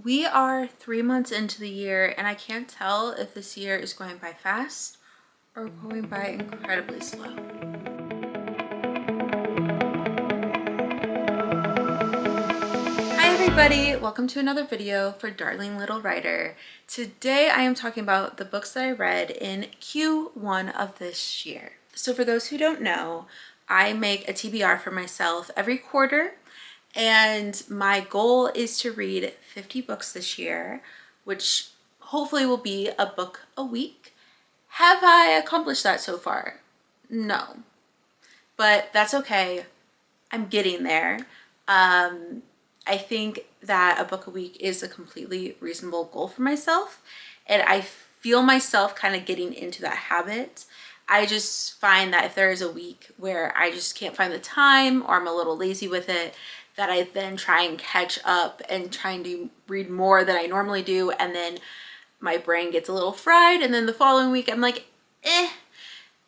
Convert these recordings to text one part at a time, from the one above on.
We are 3 months into the year, and I can't tell if this year is going by fast or going by incredibly slow. Hi everybody, welcome to another video for Darling Little Writer. Today I am talking about the books that I read in Q1 of this year. So for those who don't know, I make a TBR for myself every quarter, and my goal is to read 50 books this year, which hopefully will be a book a week. Have I accomplished that so far? No, but that's okay. I'm getting there. I think that a book a week is a completely reasonable goal for myself, and I feel myself kind of getting into that habit. I just find that if there is a week where I just can't find the time or I'm a little lazy with it, that I then try and catch up and trying to read more than I normally do, and then my brain gets a little fried, and then the following week I'm like,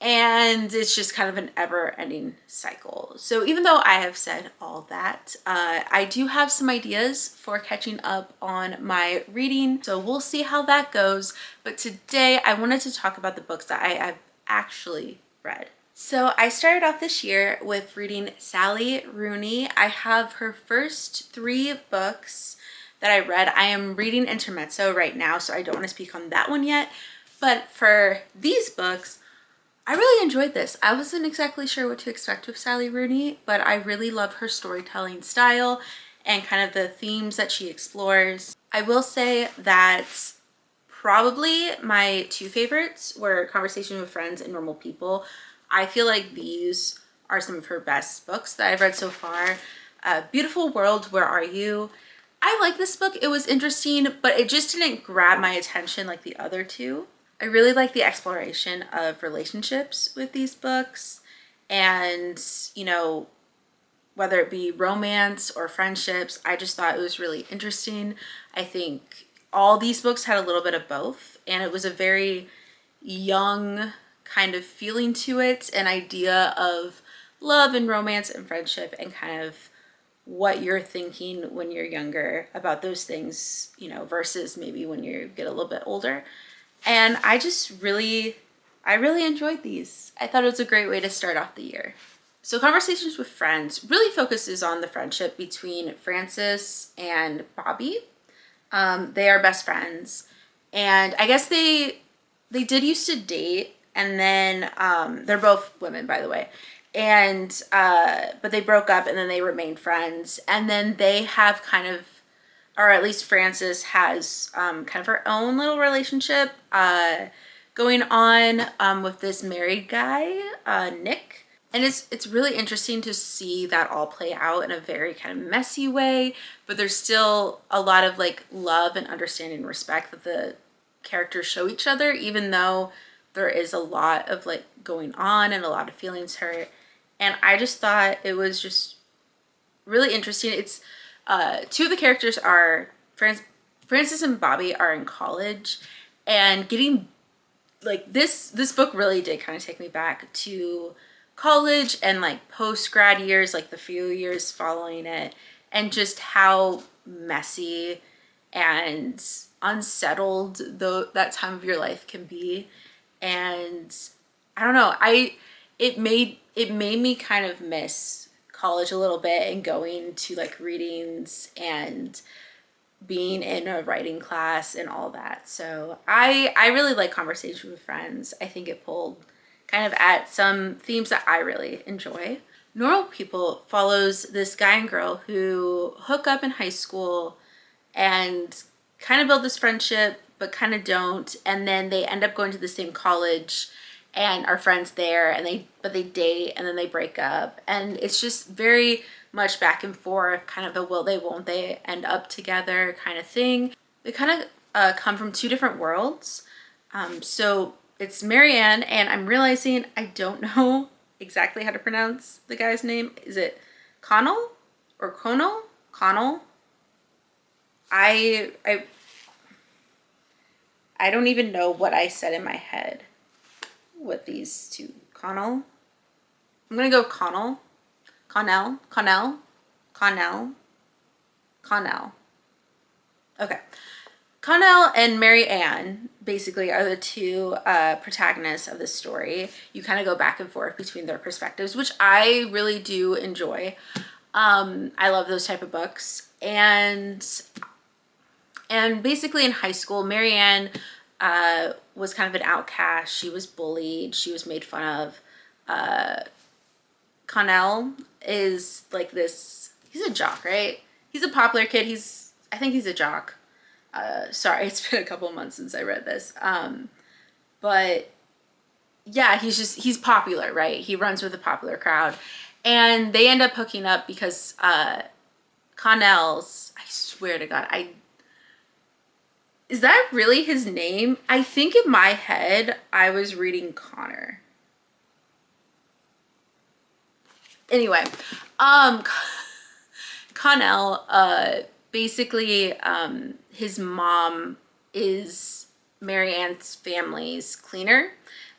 and it's just kind of an ever-ending cycle. So even though I have said all that, I do have some ideas for catching up on my reading, so we'll see how that goes. But today I wanted to talk about the books that I have actually read. So I started off this year with reading Sally Rooney. I have her first 3 books that I read. I am reading Intermezzo right now, so I don't want to speak on that one yet. But for these books, I really enjoyed this. I wasn't exactly sure what to expect with Sally Rooney, but I really love her storytelling style and kind of the themes that she explores. I will say that probably my 2 favorites were Conversation with Friends and Normal People. I feel like these are some of her best books that I've read so far. Beautiful World, Where Are You? I like this book. It was interesting, but it just didn't grab my attention like the other 2. I really like the exploration of relationships with these books, and, you know, whether it be romance or friendships, I just thought it was really interesting. I think all these books had a little bit of both, and it was a very young kind of feeling to it, an idea of love and romance and friendship, and kind of what you're thinking when you're younger about those things, you know, versus maybe when you get a little bit older. And I really enjoyed these. I thought it was a great way to start off the year. So Conversations with Friends really focuses on the friendship between Frances and Bobby. They are best friends, and I guess they did used to date, and then they're both women, by the way, and but they broke up, and then they remained friends, and then they have kind of, or at least Frances has kind of her own little relationship going on with this married guy, Nick. And it's really interesting to see that all play out in a very kind of messy way, but there's still a lot of like love and understanding and respect that the characters show each other, even though there is a lot of like going on and a lot of feelings hurt. And I just thought it was just really interesting. It's 2 of the characters are Frances and Bobby are in college, and getting like this book really did kind of take me back to college and like post grad years, like the few years following it, and just how messy and unsettled though that time of your life can be. And I don't know, it made me kind of miss college a little bit, and going to like readings and being in a writing class and all that. So I really like Conversation with Friends. I think it pulled kind of at some themes that I really enjoy. Normal People follows this guy and girl who hook up in high school and kind of build this friendship, but kind of don't, and then they end up going to the same college and are friends there, and they date, and then they break up, and it's just very much back and forth, kind of a will they won't they end up together kind of thing. They kind of come from 2 different worlds. So it's Marianne, and I'm realizing I don't know exactly how to pronounce the guy's name. Is it Connell or Connell? Connell? I don't even know what I said in my head with these 2. Connell? I'm gonna go Connell. Connell. Okay. Connell and Mary Ann basically are the two protagonists of this story. You kind of go back and forth between their perspectives, which I really do enjoy. I love those type of books. And basically in high school, Mary Ann was kind of an outcast. She was bullied. She was made fun of. Connell is like this, he's a jock, right? He's a popular kid. I think he's a jock. Sorry, it's been a couple of months since I read this. But yeah, he's popular, right? He runs with a popular crowd. And they end up hooking up because Connell's, I swear to God, is that really his name? I think in my head, I was reading Connor. Anyway, Connell, basically, his mom is Mary Ann's family's cleaner,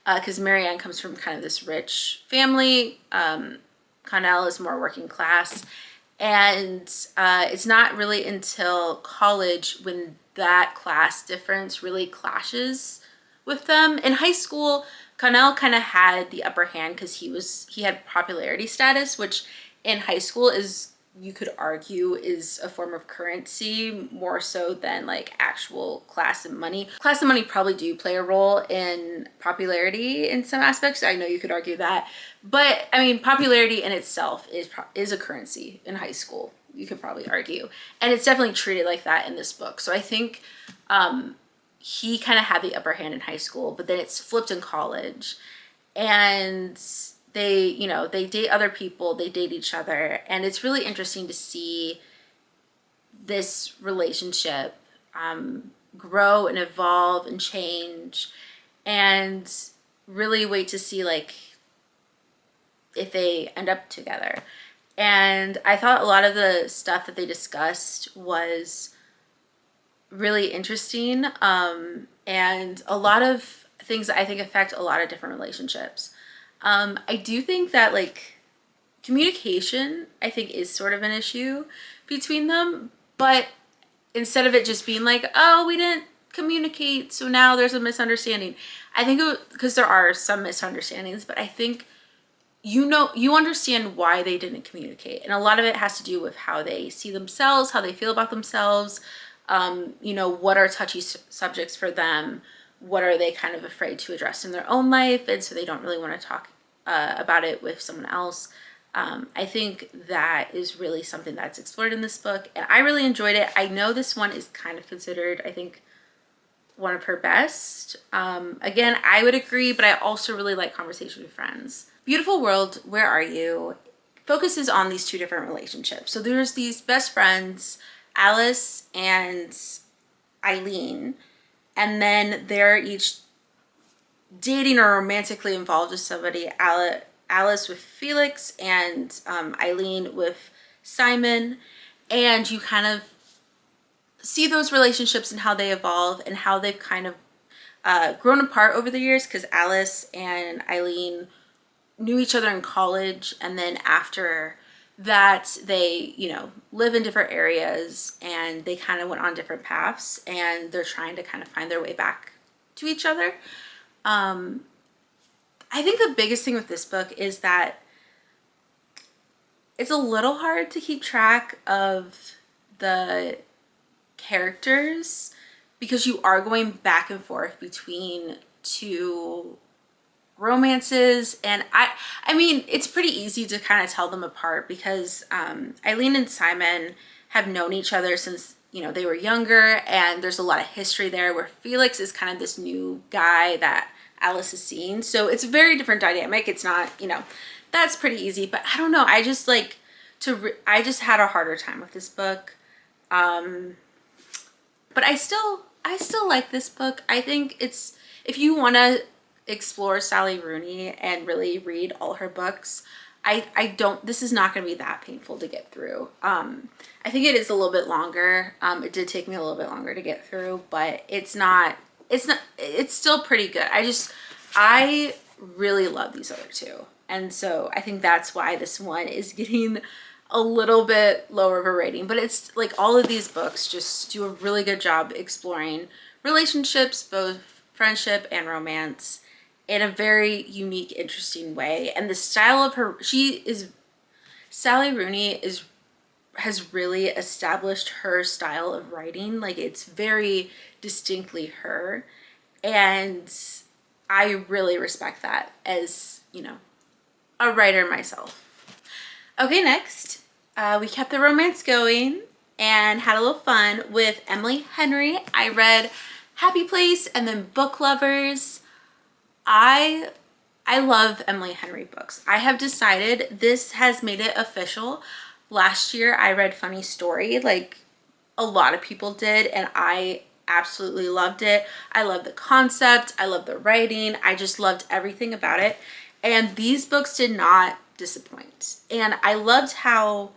because Mary Ann comes from kind of this rich family. Connell is more working class, and it's not really until college when that class difference really clashes with them. In high school, Connell kind of had the upper hand because he had popularity status, which in high school is, you could argue, is a form of currency more so than like actual class and money. Class and money probably do play a role in popularity in some aspects. I know you could argue that, but I mean, popularity in itself is a currency in high school. You could probably argue, and it's definitely treated like that in this book. So I think he kind of had the upper hand in high school, but then it's flipped in college, and they date other people, they date each other, and it's really interesting to see this relationship grow and evolve and change, and really wait to see like if they end up together. And I thought a lot of the stuff that they discussed was really interesting, and a lot of things that I think affect a lot of different relationships. I do think that like communication, I think, is sort of an issue between them, but instead of it just being like, oh, we didn't communicate, so now there's a misunderstanding. I think because there are some misunderstandings, but I think you understand why they didn't communicate, and a lot of it has to do with how they see themselves, how they feel about themselves. What are touchy subjects for them? What are they kind of afraid to address in their own life, and so they don't really want to talk about it with someone else. I think that is really something that's explored in this book, and I really enjoyed it. I know this one is kind of considered, I think, one of her best. Again, I would agree, but I also really like Conversation with Friends. Beautiful World, Where Are You? Focuses on these two different relationships. So there's these best friends, Alice and Eileen, and then they're each dating or romantically involved with somebody. Alice with Felix, and Eileen with Simon. And you kind of see those relationships and how they evolve and how they've kind of grown apart over the years, because Alice and Eileen knew each other in college, and then after that they live in different areas, and they kind of went on different paths, and they're trying to kind of find their way back to each other. I think the biggest thing with this book is that it's a little hard to keep track of the characters because you are going back and forth between two romances, and I mean, it's pretty easy to kind of tell them apart because Eileen and Simon have known each other since they were younger, and there's a lot of history there, where Felix is kind of this new guy that Alice is seeing. So it's a very different dynamic. It's not, that's pretty easy, but I don't know. I just like I just had a harder time with this book. But I still like this book. I think it's, if you want to explore Sally Rooney and really read all her books, this is not going to be that painful to get through. I think it is a little bit longer. It did take me a little bit longer to get through, but it's still pretty good. I really love these other two. And so I think that's why this one is getting a little bit lower of a rating, but it's like all of these books just do a really good job exploring relationships, both friendship and romance, in a very unique, interesting way. And the style of her, Sally Rooney has really established her style of writing. Like, it's very distinctly her. And I really respect that as, you know, a writer myself. Okay, next, we kept the romance going and had a little fun with Emily Henry. I read Happy Place and then Book Lovers. I love Emily Henry books. I have decided, this has made it official. Last year I read Funny Story, like a lot of people did, and I absolutely loved it. I love the concept, I love the writing, I just loved everything about it. And these books did not disappoint. And I loved how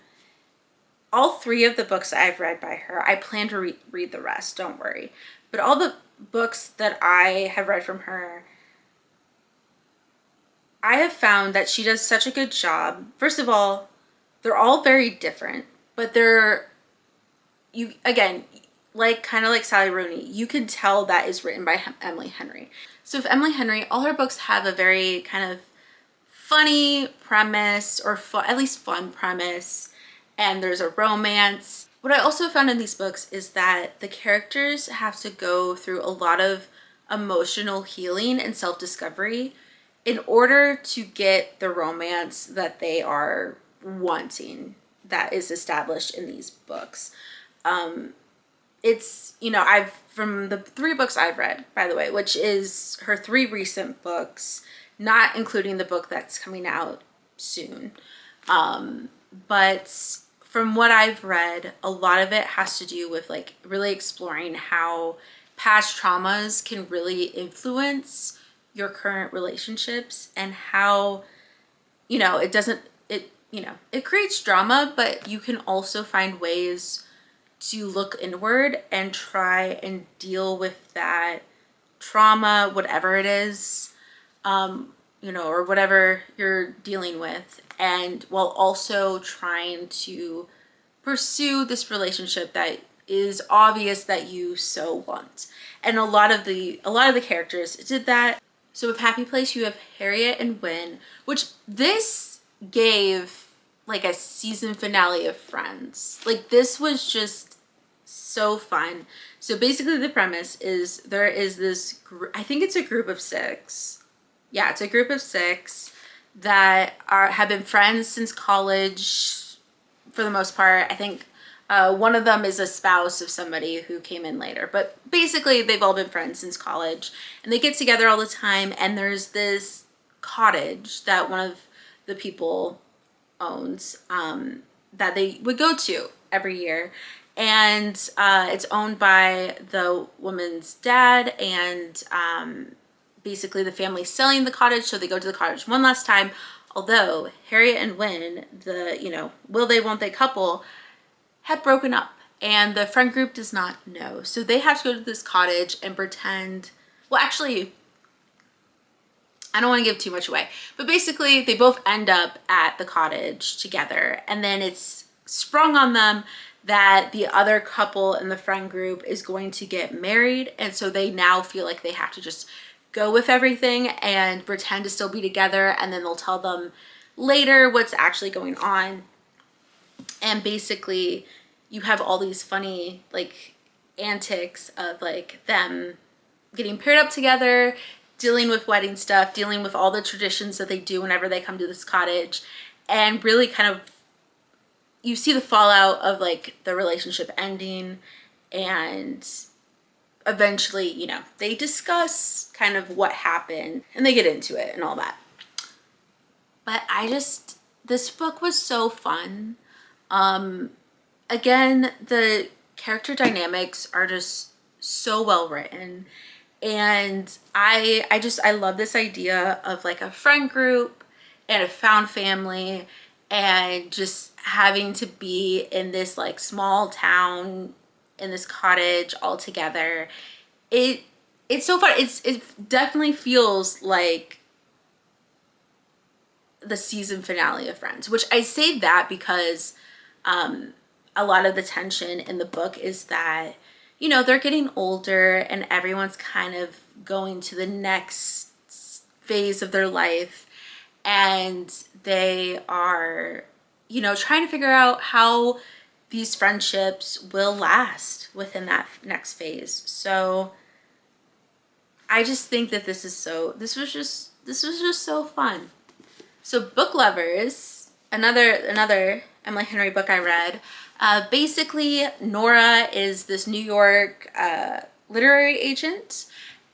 all three of the books I've read by her, I plan to read the rest, don't worry. But all the books that I have read from her, I have found that she does such a good job. First of all, they're all very different, but again, like kind of like Sally Rooney, you can tell that is written by Emily Henry. So if Emily Henry, all her books have a very kind of funny premise, or at least fun premise, and there's a romance. What I also found in these books is that the characters have to go through a lot of emotional healing and self-discovery in order to get the romance that they are wanting, that is established in these books. It's, you know, from the 3 books I've read, by the way, which is her 3 recent books, not including the book that's coming out soon. But from what I've read, a lot of it has to do with like really exploring how past traumas can really influence your current relationships, and how, you know, it creates drama, but you can also find ways to look inward and try and deal with that trauma, whatever it is, you know, or whatever you're dealing with, and while also trying to pursue this relationship that is obvious that you so want. And a lot of the characters did that. So with Happy Place, you have Harriet and Wynne, which this gave like a season finale of Friends. Like, this was just so fun. So basically the premise is there is this I think it's a group of 6. Yeah, it's a group of 6 that have been friends since college for the most part. I think one of them is a spouse of somebody who came in later, but basically they've all been friends since college, and they get together all the time. And there's this cottage that one of the people owns, that they would go to every year, and it's owned by the woman's dad, and basically the family's selling the cottage, so they go to the cottage one last time. Although Harriet and Wynne, the, you know, will they won't they couple, had broken up, and the friend group does not know. So they have to go to this cottage and pretend, well, actually, I don't want to give too much away, but basically they both end up at the cottage together, and then it's sprung on them that the other couple in the friend group is going to get married, and so they now feel like they have to just go with everything and pretend to still be together, and then they'll tell them later what's actually going on. And basically you have all these funny like antics of like them getting paired up together, dealing with wedding stuff, dealing with all the traditions that they do whenever they come to this cottage, and really kind of you see the fallout of like the relationship ending, and eventually, you know, they discuss kind of what happened and they get into it and all that. But this book was so fun. Again, the character dynamics are just so well written, and I love this idea of like a friend group and a found family, and just having to be in this like small town, in this cottage all together. It's so fun. It definitely feels like the season finale of Friends, which I say that because a lot of the tension in the book is that, you know, they're getting older and everyone's kind of going to the next phase of their life, and they are, you know, trying to figure out how these friendships will last within that next phase. So I just think that this was just so fun. So Book Lovers, another Emily Henry book I read. Basically, Nora is this New York literary agent,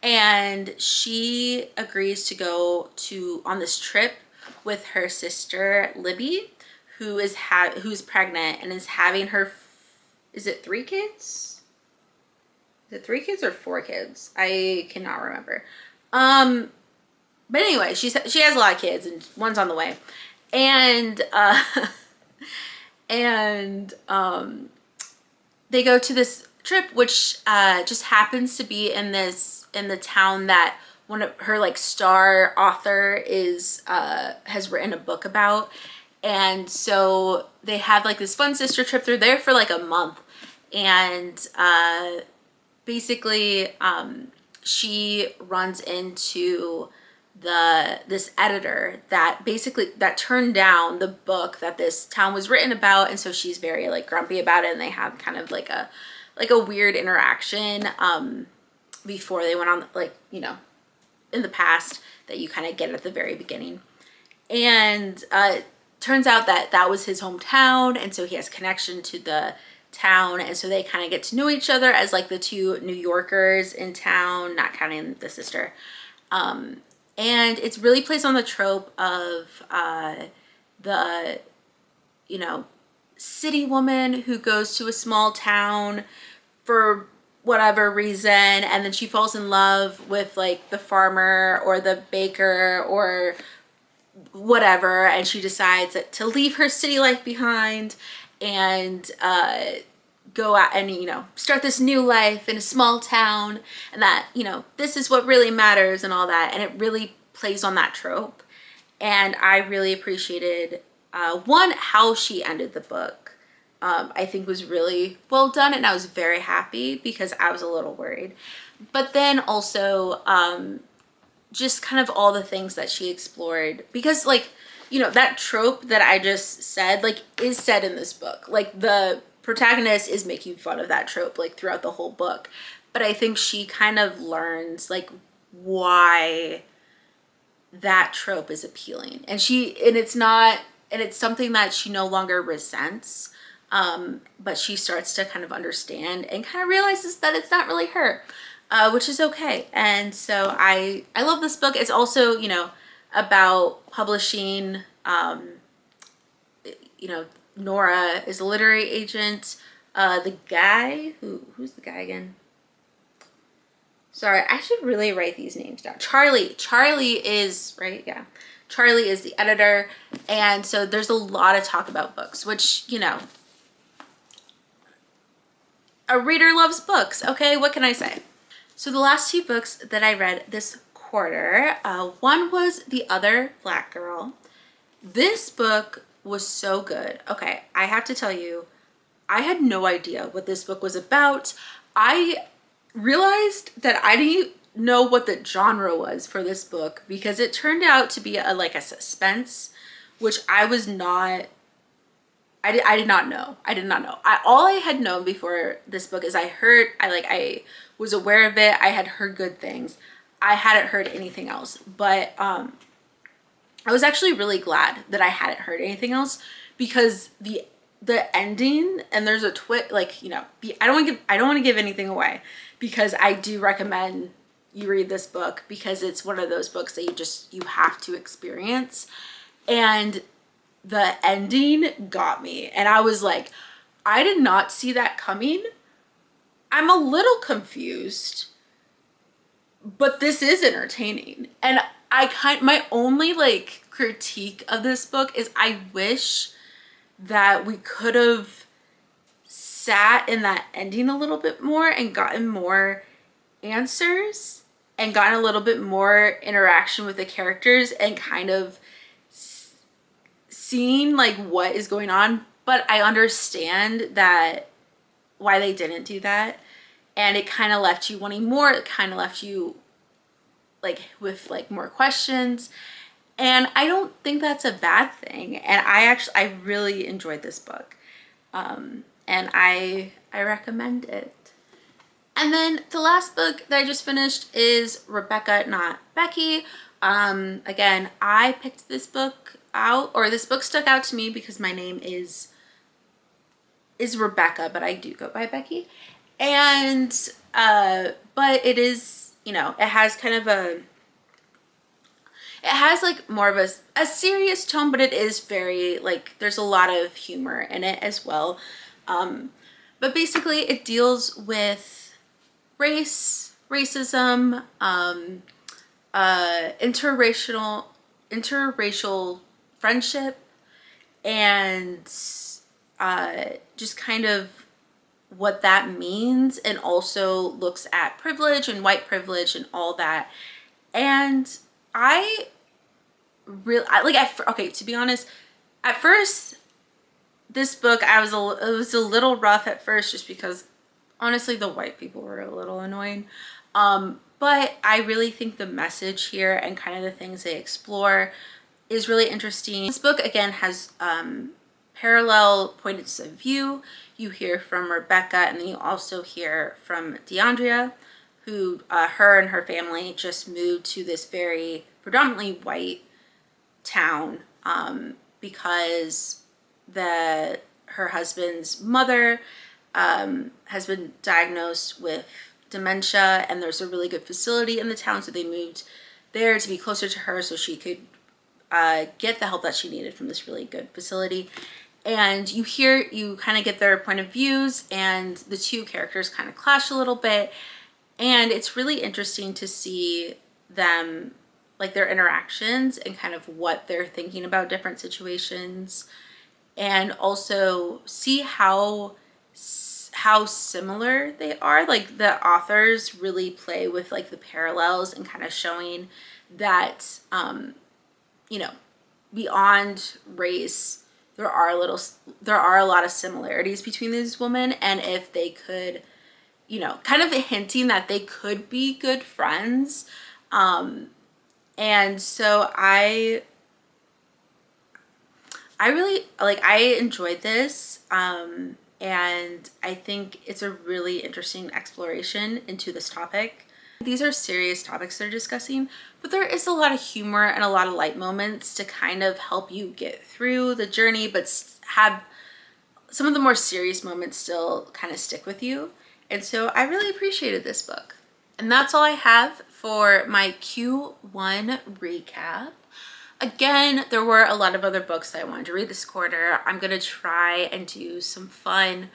and she agrees to go on this trip with her sister Libby, who's pregnant and is having her. Is it 3 kids? Is it 3 kids or 4 kids? I cannot remember. But anyway, she has a lot of kids, and one's on the way, and they go to this trip, which just happens to be in the town that one of her like star author has written a book about. And so they have like this fun sister trip. They're there for like a month, and basically she runs into this editor that turned down the book that this town was written about, and so she's very like grumpy about it, and they have kind of like a weird interaction before they went on, like, you know, in the past that you kind of get at the very beginning. And turns out that was his hometown, and so he has connection to the town, and so they kind of get to know each other as like the 2 New Yorkers in town, not counting the sister. And it's really plays on the trope of the, you know, city woman who goes to a small town for whatever reason, and then she falls in love with like the farmer or the baker or whatever, and she decides to leave her city life behind and go out and, you know, start this new life in a small town, and that, you know, this is what really matters and all that. And it really plays on that trope, and I really appreciated one, how she ended the book. I think was really well done, and I was very happy because I was a little worried. But then also just kind of all the things that she explored, because like, you know, that trope that I just said like is said in this book. Like the protagonist is making fun of that trope like throughout the whole book, but I think she kind of learns like why that trope is appealing, and it's something that she no longer resents, but she starts to kind of understand and kind of realizes that it's not really her, which is okay. And so I love this book. It's also, you know, about publishing. You know, Nora is a literary agent. The guy who's the guy again? Sorry, I should really write these names down. Charlie is, right? Yeah. Charlie is the editor. And so there's a lot of talk about books, which, you know, a reader loves books. Okay, what can I say? So the last 2 books that I read this quarter, one was The Other Black Girl. This book was so good. Okay, I have to tell you, I had no idea what this book was about. I realized that I didn't know what the genre was for this book, because it turned out to be like a suspense, which I was not. I did not know. All I had known before this book is I was aware of it. I had heard good things. I hadn't heard anything else, but I was actually really glad that I hadn't heard anything else, because the ending, and there's a twist, like, you know, I don't want to give anything away, because I do recommend you read this book, because it's one of those books that you have to experience. And the ending got me, and I was like, I did not see that coming. I'm a little confused, but this is entertaining. And my only like critique of this book is I wish that we could have sat in that ending a little bit more and gotten more answers and gotten a little bit more interaction with the characters and kind of seeing like what is going on but I understand that why they didn't do that. And it kind of left you wanting more. It kind of left you like with like more questions. And I don't think that's a bad thing. And I really enjoyed this book. And I recommend it. And then the last book that I just finished is Rebecca Not Becky. Again, I picked this book out, or this book stuck out to me because my name is Rebecca, but I do go by Becky. And but it is, you know, it has kind of it has like more of a serious tone, but it is very like, there's a lot of humor in it as well. But basically it deals with racism, interracial friendship, and just kind of what that means, and also looks at privilege and white privilege and all that. And I really okay, to be honest, at first this book it was a little rough at first, just because honestly the white people were a little annoying, but I really think the message here and kind of the things they explore is really interesting. This book again has parallel points of view. You hear from Rebecca, and then you also hear from DeAndrea, who her and her family just moved to this very predominantly white town because her husband's mother has been diagnosed with dementia, and there's a really good facility in the town, so they moved there to be closer to her so she could get the help that she needed from this really good facility. And you kind of get their point of views, and the two characters kind of clash a little bit, and it's really interesting to see them, like their interactions and kind of what they're thinking about different situations, and also see how similar they are. Like the authors really play with like the parallels and kind of showing that you know, beyond race, there are a lot of similarities between these women, and if they could, you know, kind of hinting that they could be good friends. And so I really I enjoyed this, and I think it's a really interesting exploration into this topic. These are serious topics they're discussing, but there is a lot of humor and a lot of light moments to kind of help you get through the journey, but have some of the more serious moments still kind of stick with you. And so I really appreciated this book. And that's all I have for my Q1 recap. Again, there were a lot of other books that I wanted to read this quarter. I'm gonna try and do some fun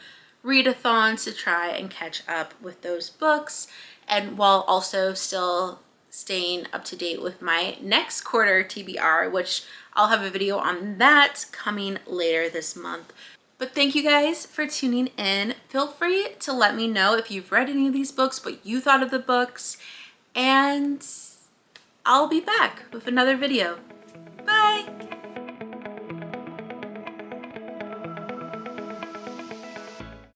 readathons to try and catch up with those books, and while also still staying up to date with my next quarter TBR, which I'll have a video on that coming later this month. But thank you guys for tuning in. Feel free to let me know if you've read any of these books, what you thought of the books, and I'll be back with another video. Bye!